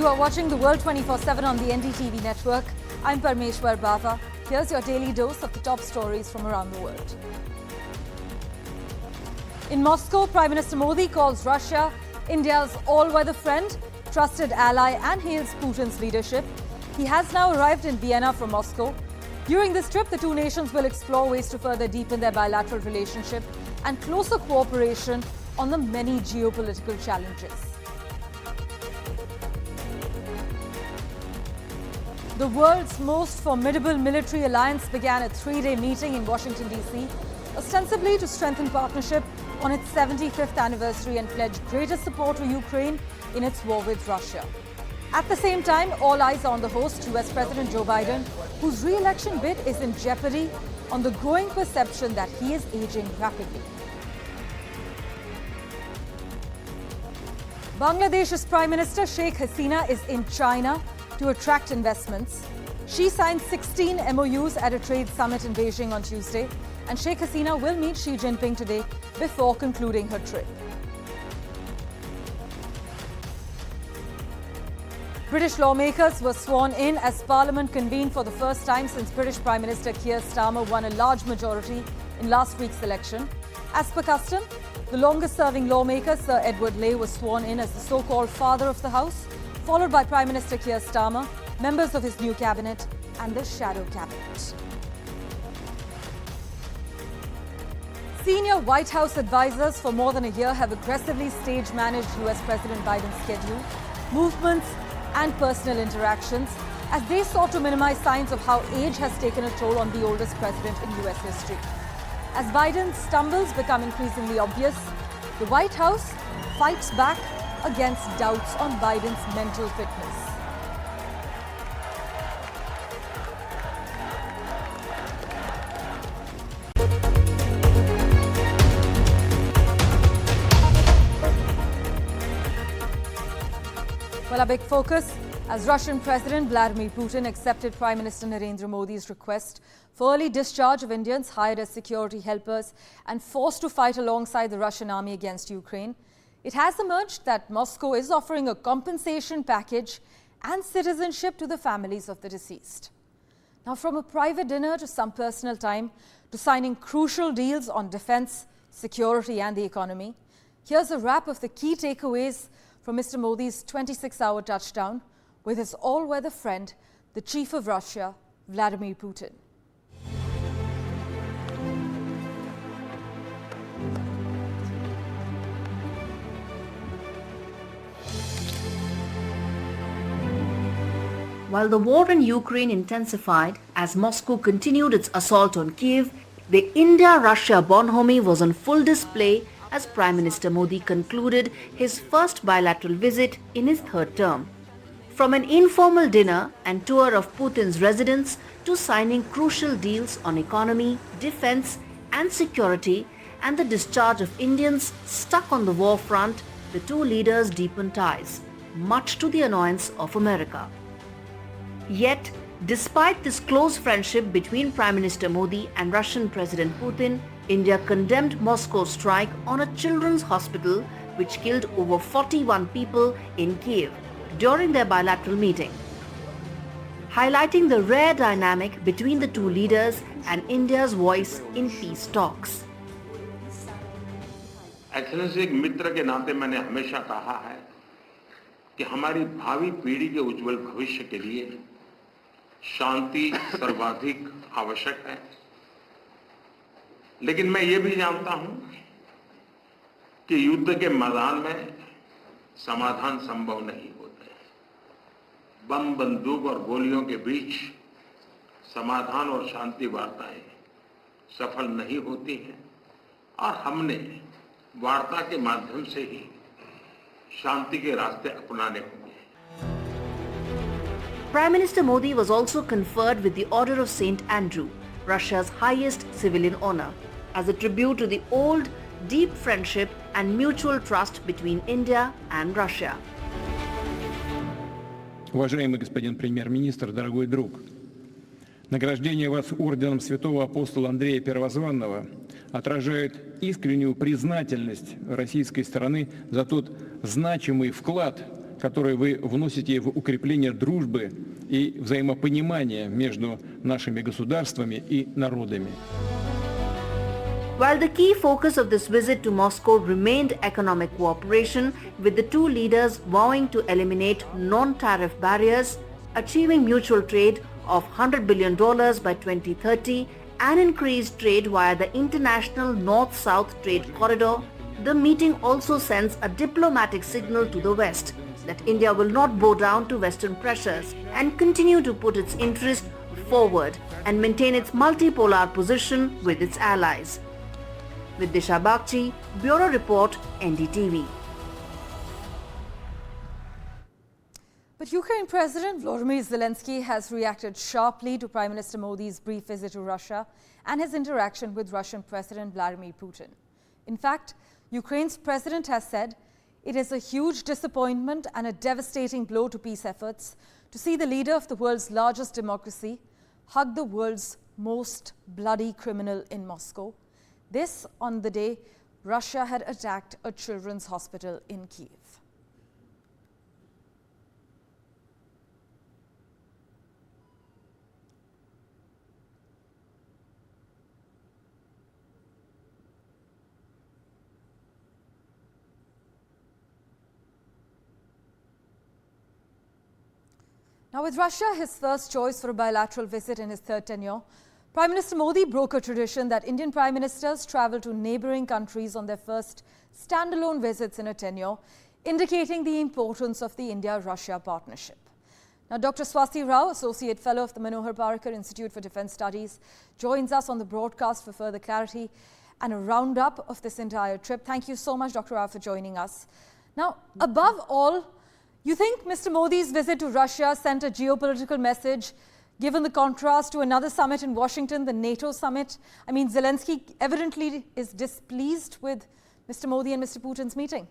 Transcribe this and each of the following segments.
You are watching the World 24/7 on the NDTV network. I'm Parmeshwar Bawa. Here's your daily dose of the top stories from around the world. In Moscow, Prime Minister Modi calls Russia India's all-weather friend, trusted ally, and hails Putin's leadership. He has now arrived in Vienna from Moscow. During this trip, the two nations will explore ways to further deepen their bilateral relationship and closer cooperation on the many geopolitical challenges. The world's most formidable military alliance began a three-day meeting in Washington, D.C., ostensibly to strengthen partnership on its 75th anniversary and pledge greater support to Ukraine in its war with Russia. At the same time, all eyes are on the host, US President Joe Biden, whose re-election bid is in jeopardy on the growing perception that he is aging rapidly. Bangladesh's Prime Minister Sheikh Hasina is in China to attract investments. She signed 16 MOUs at a trade summit in Beijing on Tuesday, and Sheikh Hasina will meet Xi Jinping today before concluding her trip. British lawmakers were sworn in as Parliament convened for the first time since British Prime Minister Keir Starmer won a large majority in last week's election. As per custom, the longest-serving lawmaker, Sir Edward Ley, was sworn in as the so-called father of the House, followed by Prime Minister Keir Starmer, members of his new cabinet, and the shadow cabinet. Senior White House advisors for more than a year have aggressively stage-managed US President Biden's schedule, movements, and personal interactions as they sought to minimize signs of how age has taken a toll on the oldest president in US history. As Biden's stumbles become increasingly obvious, the White House fights back against doubts on Biden's mental fitness. Well, a big focus as Russian President Vladimir Putin accepted Prime Minister Narendra Modi's request for early discharge of Indians hired as security helpers and forced to fight alongside the Russian army against Ukraine. It has emerged that Moscow is offering a compensation package and citizenship to the families of the deceased. Now, from a private dinner to some personal time to signing crucial deals on defense, security, and the economy, here's a wrap of the key takeaways from Mr. Modi's 26-hour touchdown with his all-weather friend, the chief of Russia, Vladimir Putin. While the war in Ukraine intensified as Moscow continued its assault on Kiev, the India-Russia bonhomie was on full display as Prime Minister Modi concluded his first bilateral visit in his third term. From an informal dinner and tour of Putin's residence to signing crucial deals on economy, defense and security and the discharge of Indians stuck on the war front, the two leaders deepened ties, much to the annoyance of America. Yet, despite this close friendship between Prime Minister Modi and Russian President Putin, India condemned Moscow's strike on a children's hospital which killed over 41 people in Kiev during their bilateral meeting, highlighting the rare dynamic between the two leaders and India's voice in peace talks. Excellency, एक मित्र के नाते मैंने हमेशा कहा है कि हमारी भावी पीढ़ी के उज्जवल भविष्य के लिए शांति सर्वाधिक आवश्यक है। लेकिन मैं ये भी जानता हूं कि युद्ध के मैदान में समाधान संभव नहीं होते। बम, बंदूक और गोलियों के बीच समाधान और शांति वार्ताएं सफल नहीं होती हैं और हमने वार्ता के माध्यम से ही शांति के रास्ते अपनाने होंगे। Prime Minister Modi was also conferred with the Order of St. Andrew, Russia's highest civilian honor, as a tribute to the old, deep friendship and mutual trust between India and Russia. Уважаемый господин премьер-министр, дорогой друг, награждение вас орденом святого апостола Андрея Первозванного отражает искреннюю признательность российской стороны за тот значимый вклад, который вы вносите в укрепление дружбы и взаимопонимания между нашими государствами и народами. While the key focus of this visit to Moscow remained economic cooperation, with the two leaders vowing to eliminate non-tariff barriers, achieving mutual trade of $100 billion by 2030 and increased trade via the international North-South trade corridor, the meeting also sends a diplomatic signal to the West that India will not bow down to Western pressures and continue to put its interest forward and maintain its multipolar position with its allies. With Disha Bagchi, Bureau Report, NDTV. But Ukraine President Volodymyr Zelensky has reacted sharply to Prime Minister Modi's brief visit to Russia and his interaction with Russian President Vladimir Putin. In fact, Ukraine's president has said it is a huge disappointment and a devastating blow to peace efforts to see the leader of the world's largest democracy hug the world's most bloody criminal in Moscow. This on the day Russia had attacked a children's hospital in Kyiv. Now, with Russia his first choice for a bilateral visit in his third tenure, Prime Minister Modi broke a tradition that Indian Prime Ministers travel to neighbouring countries on their first standalone visits in a tenure, indicating the importance of the India-Russia partnership. Now, Dr. Swasti Rao, Associate Fellow of the Manohar Parrikar Institute for Defence Studies, joins us on the broadcast for further clarity and a roundup of this entire trip. Thank you so much, Dr. Rao, for joining us. Now, above all, you think Mr. Modi's visit to Russia sent a geopolitical message, given the contrast to another summit in Washington, the NATO summit? I mean, Zelensky evidently is displeased with Mr. Modi and Mr. Putin's meeting.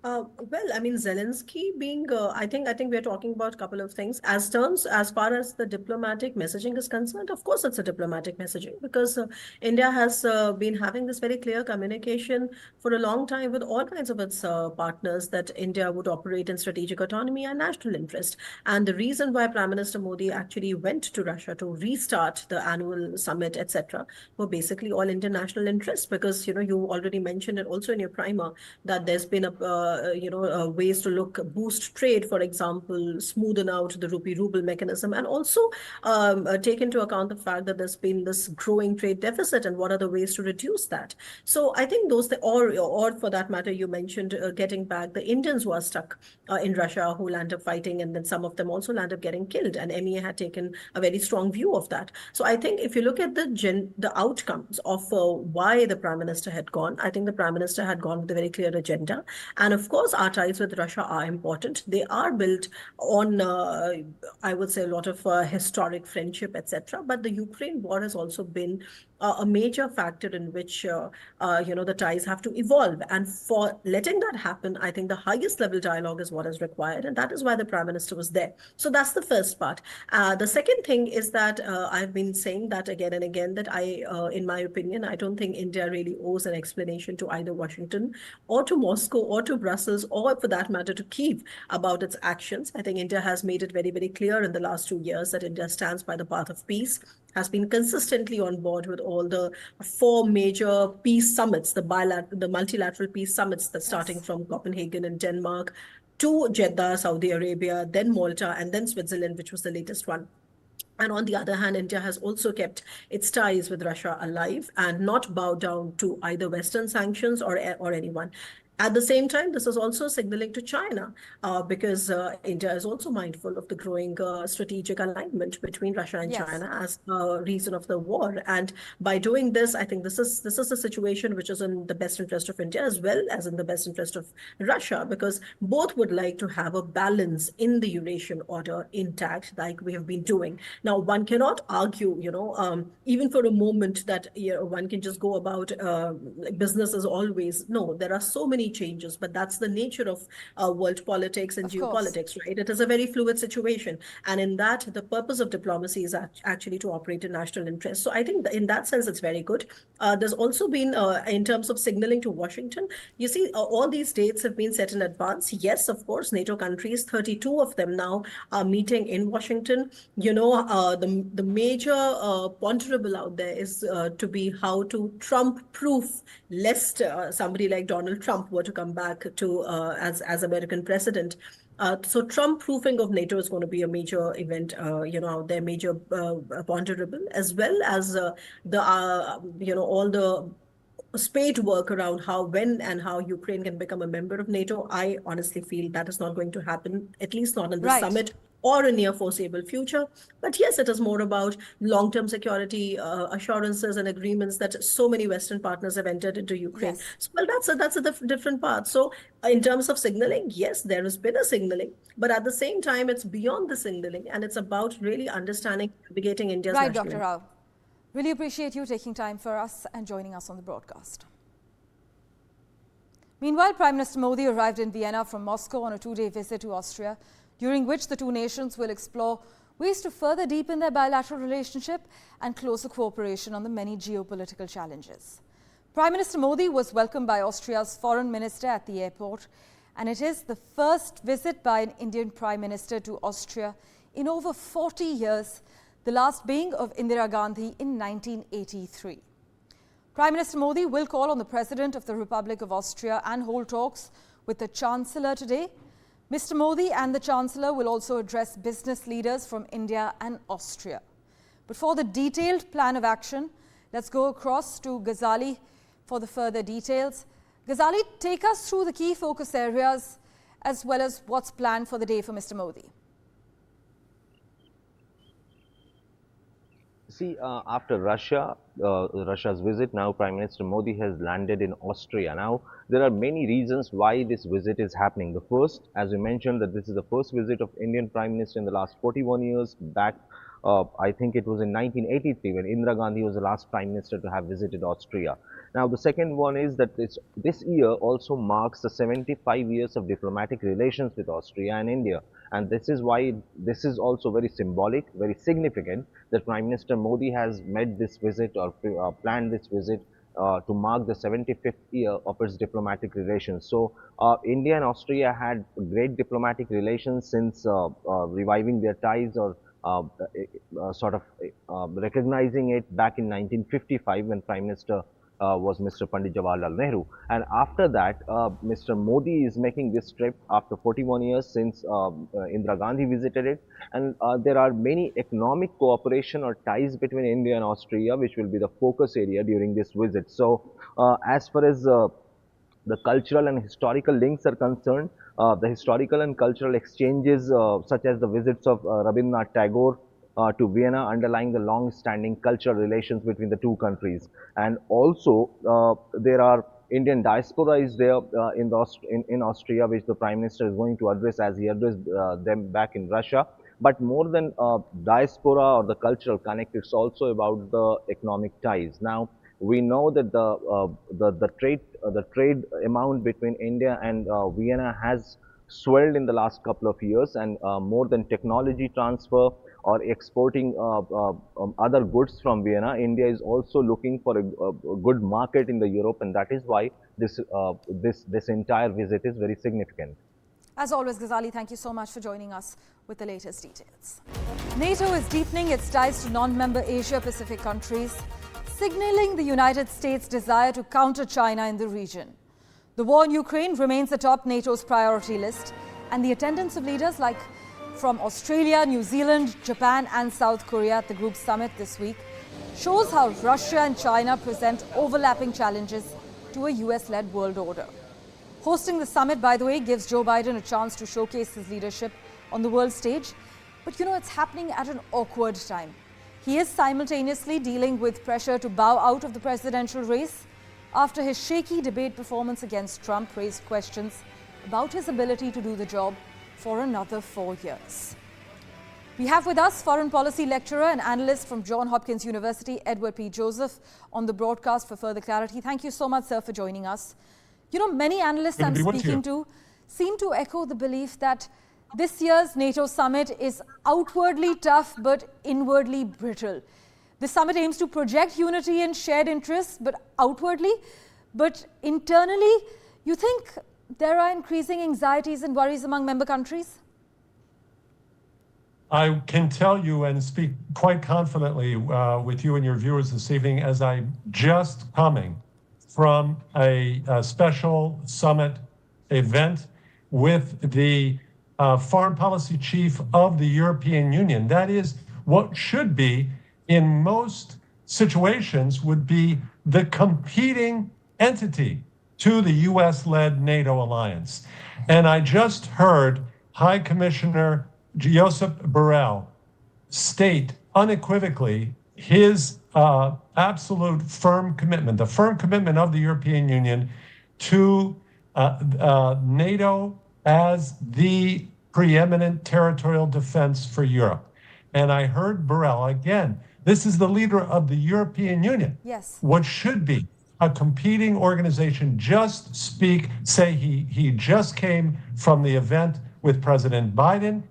Well, I mean, Zelensky being, I think we're talking about a couple of things. As far as the diplomatic messaging is concerned, of course, it's a diplomatic messaging because India has been having this very clear communication for a long time with all kinds of its partners that India would operate in strategic autonomy and national interest. And the reason why Prime Minister Modi actually went to Russia to restart the annual summit, etc., were basically all international interests because, you know, you already mentioned it also in your primer that there's been ways to boost trade, for example, smoothen out the rupee-ruble mechanism, and also take into account the fact that there's been this growing trade deficit and what are the ways to reduce that. So I think or for that matter, you mentioned getting back the Indians who are stuck in Russia who land up fighting, and then some of them also land up getting killed. And MEA had taken a very strong view of that. So I think if you look at the outcomes of why the Prime Minister had gone, I think the Prime Minister had gone with a very clear agenda. And of course, our ties with Russia are important. They are built on, I would say, a lot of historic friendship, etc. But the Ukraine war has also been a major factor in which, the ties have to evolve. And for letting that happen, I think the highest level dialogue is what is required. And that is why the Prime Minister was there. So that's the first part. The second thing is that I've been saying that again and again, that in my opinion, I don't think India really owes an explanation to either Washington or to Moscow or to Brussels, or for that matter to Kyiv, about its actions. I think India has made it very, very clear in the last 2 years that India stands by the path of peace, has been consistently on board with all the 4 major peace summits, the multilateral peace summits that starting from Copenhagen in Denmark to Jeddah, Saudi Arabia, then Malta, and then Switzerland, which was the latest one. And on the other hand, India has also kept its ties with Russia alive and not bowed down to either Western sanctions or anyone. At the same time, this is also signaling to China because India is also mindful of the growing strategic alignment between Russia and China as a reason of the war. And by doing this, I think this is a situation which is in the best interest of India as well as in the best interest of Russia, because both would like to have a balance in the Eurasian order intact, like we have been doing. Now, one cannot argue, even for a moment that one can just go about business as always. No, there are so many many changes, but that's the nature of world politics and Of course. geopolitics, right? It is a very fluid situation. And in that, the purpose of diplomacy is actually to operate in national interest. So I think in that sense, it's very good. There's also been, in terms of signaling to Washington, you see, all these dates have been set in advance. Yes, of course, NATO countries, 32 of them now are meeting in Washington. The major ponderable out there is to be how to Trump-proof, lest somebody like Donald Trump were to come back to as American president. So Trump-proofing of NATO is going to be a major event, out there, major ponderable, as well as all the spade work around when and how Ukraine can become a member of NATO. I honestly feel that is not going to happen, at least not in the Right. summit or a near foreseeable future. But yes, it is more about long-term security assurances and agreements that so many Western partners have entered into Ukraine. Yes. So, well, that's a different part. So in terms of signaling, yes, there has been a signaling, but at the same time, it's beyond the signaling, and it's about really understanding, navigating India's Right, national Dr. Rao. Really appreciate you taking time for us and joining us on the broadcast. Meanwhile, Prime Minister Modi arrived in Vienna from Moscow on a 2-day visit to Austria, during which the two nations will explore ways to further deepen their bilateral relationship and closer cooperation on the many geopolitical challenges. Prime Minister Modi was welcomed by Austria's foreign minister at the airport, and it is the first visit by an Indian Prime Minister to Austria in over 40 years, the last being of Indira Gandhi in 1983. Prime Minister Modi will call on the President of the Republic of Austria and hold talks with the Chancellor today. Mr. Modi and the Chancellor will also address business leaders from India and Austria. But for the detailed plan of action, let's go across to Ghazali for the further details. Ghazali, take us through the key focus areas as well as what's planned for the day for Mr. Modi. See, after Russia's visit, now Prime Minister Modi has landed in Austria. Now, there are many reasons why this visit is happening. The first, as you mentioned, that this is the first visit of Indian Prime Minister in the last 41 years. Back, I think it was in 1983 when Indira Gandhi was the last Prime Minister to have visited Austria. Now, the second one is that this year also marks the 75 years of diplomatic relations with Austria and India. And this is why this is also very symbolic, very significant that Prime Minister Modi has made this visit or planned this visit to mark the 75th year of its diplomatic relations. So, India and Austria had great diplomatic relations since reviving their ties or recognizing it back in 1955 when Prime Minister was Mr. Pandit Jawaharlal Nehru. And after that, Mr. Modi is making this trip after 41 years since Indira Gandhi visited it. And there are many economic cooperation or ties between India and Austria, which will be the focus area during this visit. So, as far as the cultural and historical links are concerned, the historical and cultural exchanges, such as the visits of Rabindranath Tagore to Vienna, underlying the long-standing cultural relations between the two countries. And also, there are Indian diaspora is there in Austria, which the Prime Minister is going to address as he addressed them back in Russia. But more than diaspora or the cultural connect, it's also about the economic ties. Now, we know that the trade amount between India and Vienna has swelled in the last couple of years, and more than technology transfer or exporting other goods from Vienna, India is also looking for a good market in the Europe, and that is why this entire visit is very significant. As always, Ghazali, thank you so much for joining us with the latest details. NATO is deepening its ties to non-member Asia-Pacific countries, signaling the United States' desire to counter China in the region. The war in Ukraine remains atop NATO's priority list, and the attendance of leaders like from Australia, New Zealand, Japan and South Korea at the group summit this week shows how Russia and China present overlapping challenges to a US-led world order. Hosting the summit, by the way, gives Joe Biden a chance to showcase his leadership on the world stage, but it's happening at an awkward time. He is simultaneously dealing with pressure to bow out of the presidential race after his shaky debate performance against Trump raised questions about his ability to do the job for another 4 years. We have with us foreign policy lecturer and analyst from Johns Hopkins University, Edward P. Joseph, on the broadcast for further clarity. Thank you so much, sir, for joining us. You know, many analysts I'm speaking to seem to echo the belief that this year's NATO summit is outwardly tough but inwardly brittle. The summit aims to project unity and shared interests, but outwardly, but internally, you think there are increasing anxieties and worries among member countries? I can tell you and speak quite confidently with you and your viewers this evening, as I'm just coming from a special summit event with the foreign policy chief of the European Union. That is what should be, in most situations, would be the competing entity to the US-led NATO alliance. And I just heard High Commissioner Josep Borrell state unequivocally his absolute firm commitment, the firm commitment of the European Union to NATO as the preeminent territorial defense for Europe. And I heard Borrell, again, this is the leader of the European Union. Yes. What should be a competing organization just say he just came from the event with President Biden,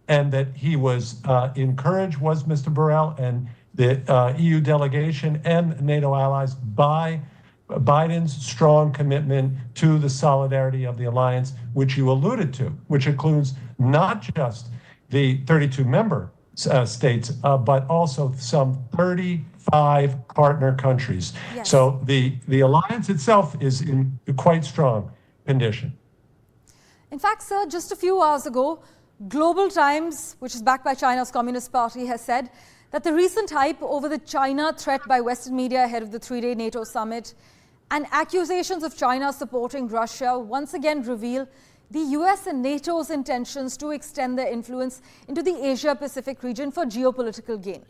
and that he was encouraged, was Mr. Borrell, and the EU delegation and NATO allies by Biden's strong commitment to the solidarity of the alliance, which you alluded to, which includes not just the 32 member states, but also some 35 partner countries. Yes. So the alliance itself is in quite strong condition. In fact, sir, just a few hours ago, Global Times, which is backed by China's Communist Party, has said that the recent hype over the China threat by Western media ahead of the three-day NATO summit and accusations of China supporting Russia once again reveal the US and NATO's intentions to extend their influence into the Asia-Pacific region for geopolitical gain.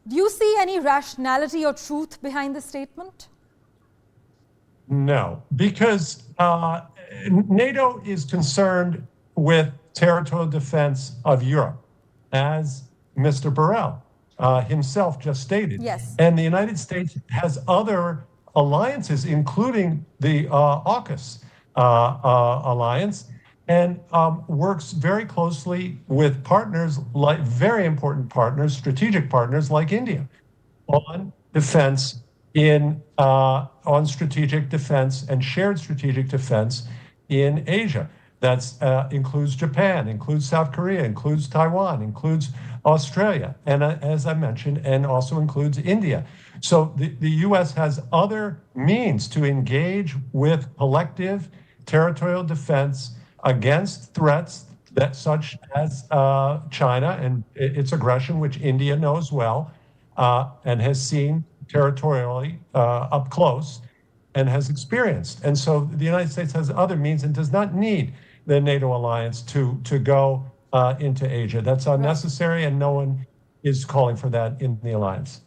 Do you see any rationality or truth behind this statement? No, because NATO is concerned with territorial defense of Europe, as Mr. Borrell himself just stated. Yes. And the United States has other alliances, including the AUKUS alliance, and works very closely with partners, like very important partners, strategic partners like India, on defense on strategic defense and shared strategic defense in Asia. That includes Japan, includes South Korea, includes Taiwan, includes Australia, and as I mentioned, and also includes India. So the U.S. has other means to engage with collective territorial defense against threats that such as China and its aggression, which India knows well and has seen territorially up close and has experienced. And so the United States has other means and does not need the NATO alliance to go into Asia. That's unnecessary, and no one is calling for that in the alliance.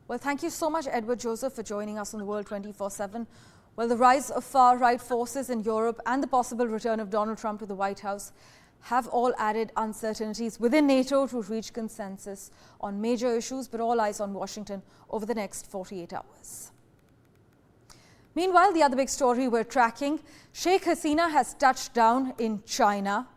Well, thank you so much, Edward Joseph, for joining us on the World 24/7. Well, the rise of far-right forces in Europe and the possible return of Donald Trump to the White House have all added uncertainties within NATO to reach consensus on major issues, but all eyes on Washington over the next 48 hours. Meanwhile, the other big story we're tracking, Sheikh Hasina has touched down in China.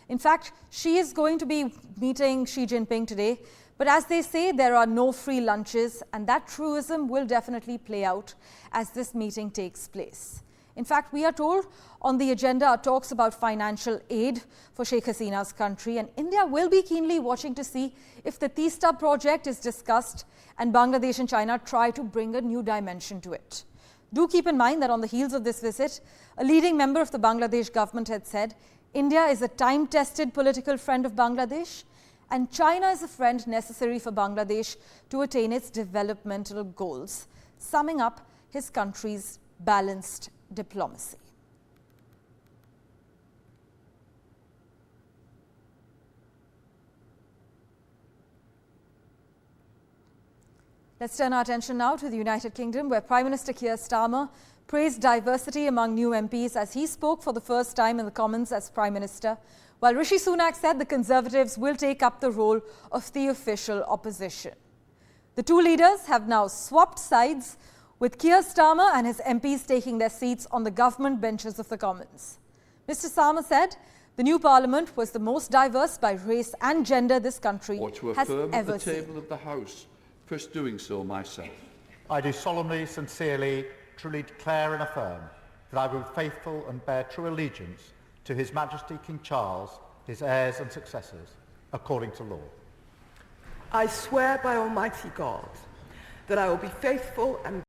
In fact, she is going to be meeting Xi Jinping today. But as they say, there are no free lunches, and that truism will definitely play out as this meeting takes place. In fact, we are told on the agenda are talks about financial aid for Sheikh Hasina's country, and India will be keenly watching to see if the Teesta project is discussed and Bangladesh and China try to bring a new dimension to it. Do keep in mind that on the heels of this visit, a leading member of the Bangladesh government had said, India is a time-tested political friend of Bangladesh, and China is a friend necessary for Bangladesh to attain its developmental goals, summing up his country's balanced diplomacy. Let's turn our attention now to the United Kingdom, where Prime Minister Keir Starmer praised diversity among new MPs as he spoke for the first time in the Commons as Prime Minister, while Rishi Sunak said the Conservatives will take up the role of the official opposition. The two leaders have now swapped sides, with Keir Starmer and his MPs taking their seats on the government benches of the Commons. Mr. Starmer said the new parliament was the most diverse by race and gender this country or to has affirm at ever the seen. table of the House, first doing so myself. I do solemnly, sincerely, truly declare and affirm that I will be faithful and bear true allegiance to His Majesty King Charles, his heirs and successors, according to law. I swear by Almighty God that I will be faithful and